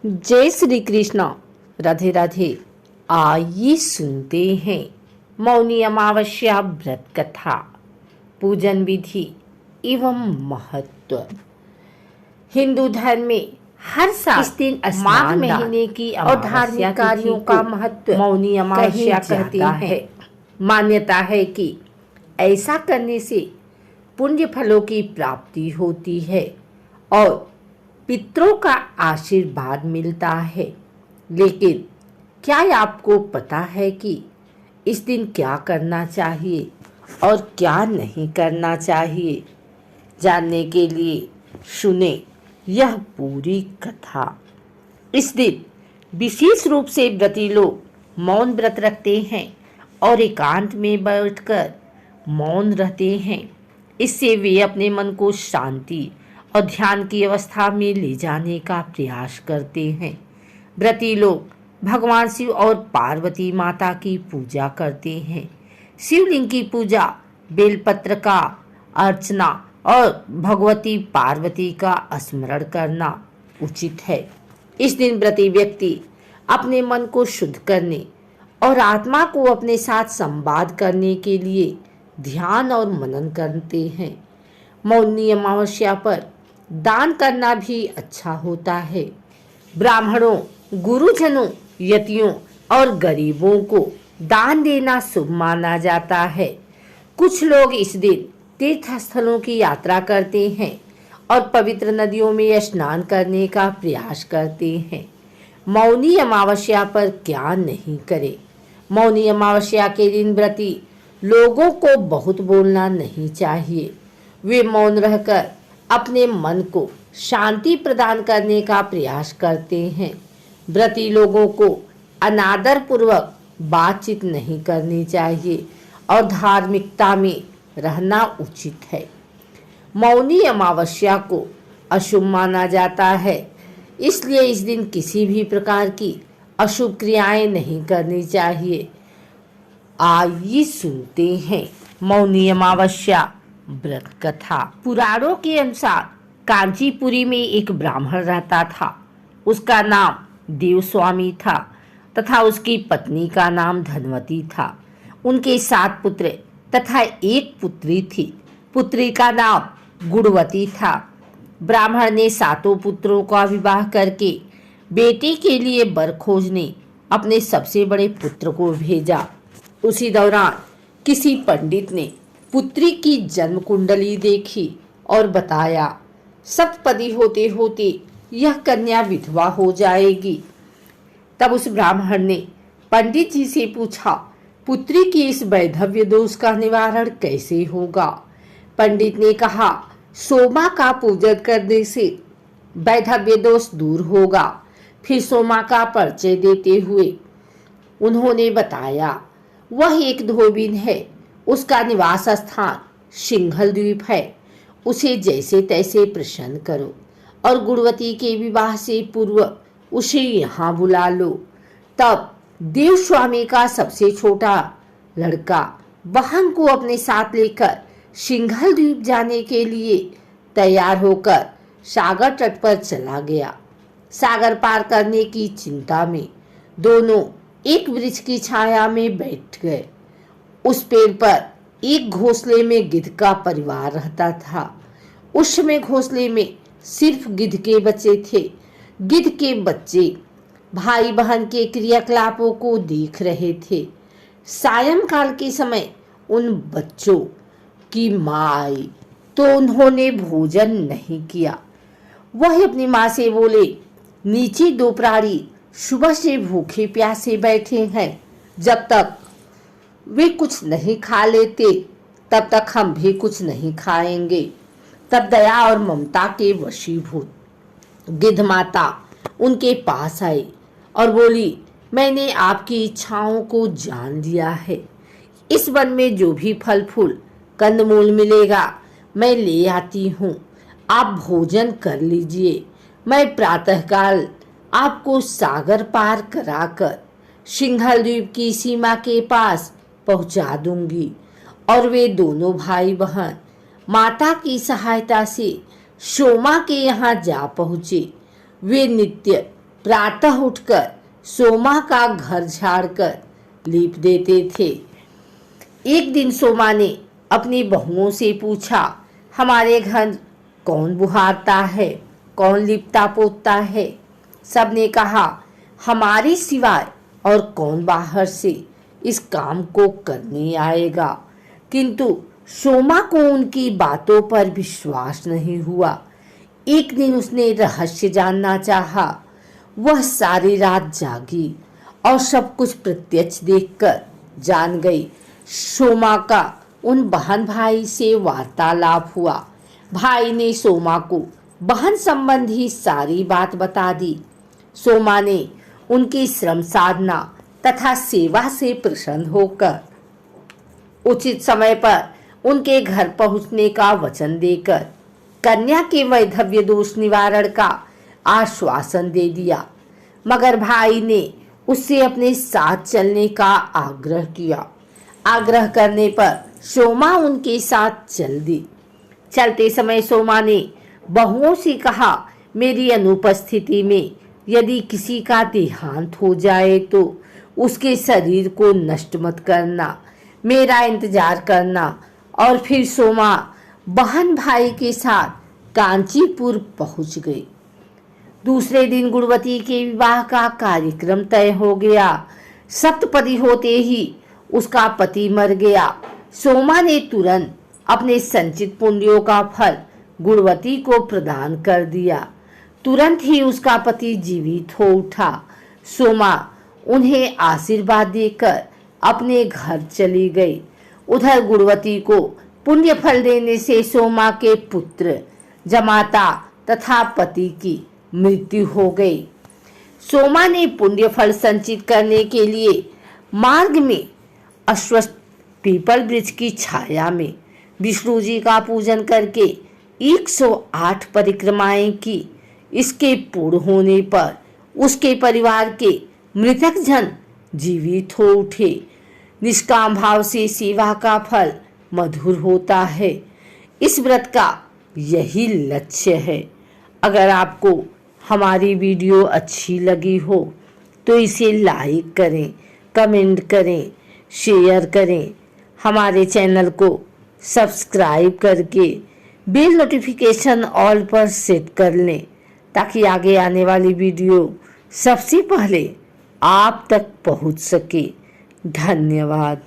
जय श्री कृष्ण। राधे राधे। आइए सुनते हैं मौनी अमावस्या व्रत कथा, पूजन विधि एवं महत्व। हिंदू धर्म में हर साल इस दिन माघ महीने की और धार्मिक कार्यों का महत्व मौनी अमावस्या कहते हैं। मान्यता है कि ऐसा करने से पुण्य फलों की प्राप्ति होती है और पितरों का आशीर्वाद मिलता है। लेकिन क्या आपको पता है कि इस दिन क्या करना चाहिए और क्या नहीं करना चाहिए? जानने के लिए सुने यह पूरी कथा। इस दिन विशेष रूप से व्रती लोग मौन व्रत रखते हैं और एकांत में बैठकर मौन रहते हैं। इससे वे अपने मन को शांति और ध्यान की अवस्था में ले जाने का प्रयास करते हैं। व्रती लोग भगवान शिव और पार्वती माता की पूजा करते हैं। शिवलिंग की पूजा, बेलपत्र का अर्चना और भगवती पार्वती का स्मरण करना उचित है। इस दिन व्रती व्यक्ति अपने मन को शुद्ध करने और आत्मा को अपने साथ संवाद करने के लिए ध्यान और मनन करते हैं। मौनी अमावस्या पर दान करना भी अच्छा होता है। ब्राह्मणों, गुरुजनों, यतियों और गरीबों को दान देना शुभ माना जाता है। कुछ लोग इस दिन तीर्थ स्थलों की यात्रा करते हैं और पवित्र नदियों में स्नान करने का प्रयास करते हैं। मौनी अमावस्या पर क्या नहीं करें? मौनी अमावस्या के दिन व्रती लोगों को बहुत बोलना नहीं चाहिए। वे मौन रहकर अपने मन को शांति प्रदान करने का प्रयास करते हैं। व्रती लोगों को अनादर पूर्वक बातचीत नहीं करनी चाहिए और धार्मिकता में रहना उचित है। मौनी अमावस्या को अशुभ माना जाता है, इसलिए इस दिन किसी भी प्रकार की अशुभ क्रियाएं नहीं करनी चाहिए। आइए सुनते हैं मौनी अमावस्या व्रत कथा। पुराणों के अनुसार कांचीपुरी में एक ब्राह्मण रहता था। उसका नाम देवस्वामी था तथा उसकी पत्नी का नाम धनवती था। उनके 7 पुत्र तथा एक पुत्री थी। पुत्री का नाम गुणवती था। ब्राह्मण ने 7 पुत्रों का विवाह करके बेटी के लिए वर खोजने अपने सबसे बड़े पुत्र को भेजा। उसी दौरान किसी पंडित ने पुत्री की जन्म कुंडली देखी और बताया, सप्तपदी होते होते यह कन्या विधवा हो जाएगी। तब उस ब्राह्मण ने पंडित जी से पूछा, पुत्री की इस वैधव्य दोष का निवारण कैसे होगा? पंडित ने कहा, सोमा का पूजन करने से वैधव्य दोष दूर होगा। फिर सोमा का परिचय देते हुए उन्होंने बताया, वह एक धोबिन है। उसका निवास स्थान सिंघल द्वीप है। उसे जैसे तैसे प्रसन्न करो और गुणवती के विवाह से पूर्व उसे यहाँ बुला लो। तब देवस्वामी का सबसे छोटा लड़का बहन को अपने साथ लेकर सिंघल द्वीप जाने के लिए तैयार होकर सागर तट पर चला गया। सागर पार करने की चिंता में दोनों एक वृक्ष की छाया में बैठ गए। उस पेड़ पर एक घोंसले में गिद्ध का परिवार रहता था। उस समय घोंसले में सिर्फ गिद्ध के बच्चे थे। गिद्ध के बच्चे भाई बहन के क्रियाकलापों को देख रहे थे। सायंकाल के समय उन बच्चों की माँ आई तो उन्होंने भोजन नहीं किया। वह अपनी माँ से बोले, नीचे 2 प्राणी सुबह से भूखे प्यासे बैठे हैं। जब तक वे कुछ नहीं खा लेते तब तक हम भी कुछ नहीं खाएंगे। तब दया और ममता के वशीभूत गिद्ध माता उनके पास आई और बोली, मैंने आपकी इच्छाओं को जान लिया है। इस वन में जो भी फल फूल कंदमूल मिलेगा मैं ले आती हूँ। आप भोजन कर लीजिए। मैं प्रातःकाल आपको सागर पार कराकर सिंघल द्वीप की सीमा के पास पहुंचा दूंगी। और वे दोनों भाई बहन माता की सहायता से सोमा के यहाँ जा पहुँचे। वे नित्य प्रातः उठकर सोमा का घर झाड़कर लीप देते थे। एक दिन सोमा ने अपनी बहुओं से पूछा, हमारे घर कौन बुहारता है, कौन लिपता पोतता है? सबने कहा, हमारे सिवाय और कौन बाहर से इस काम को करने आएगा। किंतु सोमा को उनकी बातों पर विश्वास नहीं हुआ। एक दिन उसने रहस्य जानना चाहा। वह सारी रात जागी और सब कुछ प्रत्यक्ष देखकर जान गई। सोमा का उन बहन भाई से वार्तालाप हुआ। भाई ने सोमा को बहन संबंधी सारी बात बता दी। सोमा ने उनकी श्रम साधना तथा सेवा से प्रसन्न होकर उचित समय पर उनके घर पहुंचने का वचन देकर कन्या के वैधव्य दोष निवारण का आश्वासन दे दिया। मगर भाई ने उससे अपने साथ चलने का आग्रह किया। आग्रह करने पर सोमा उनके साथ चल दी। चलते समय सोमा ने बहुओं से कहा, मेरी अनुपस्थिति में यदि किसी का देहांत हो जाए तो उसके शरीर को नष्ट मत करना, मेरा इंतजार करना। और फिर सोमा बहन भाई के साथ कांचीपुर पहुंच गई। दूसरे दिन गुणवती के विवाह का कार्यक्रम तय हो गया। सप्तपदी होते ही उसका पति मर गया। सोमा ने तुरंत अपने संचित पुण्यों का फल गुणवती को प्रदान कर दिया। तुरंत ही उसका पति जीवित हो उठा। सोमा उन्हें आशीर्वाद देकर अपने घर चली गई। उधर गुणवती को पुण्य फल देने से सोमा के पुत्र जमाता तथा पति की मृत्यु हो गई। सोमा ने पुण्य फल संचित करने के लिए मार्ग में अश्वत्थ पीपल वृक्ष की छाया में विष्णु जी का पूजन करके 108 परिक्रमाएं की। इसके पूर्ण होने पर उसके परिवार के मृतक जन जीवित हो उठे। निष्काम भाव से सेवा का फल मधुर होता है। इस व्रत का यही लक्ष्य है। अगर आपको हमारी वीडियो अच्छी लगी हो तो इसे लाइक करें, कमेंट करें, शेयर करें। हमारे चैनल को सब्सक्राइब करके बेल नोटिफिकेशन ऑल पर सेट कर लें ताकि आगे आने वाली वीडियो सबसे पहले आप तक पहुंच सके। धन्यवाद।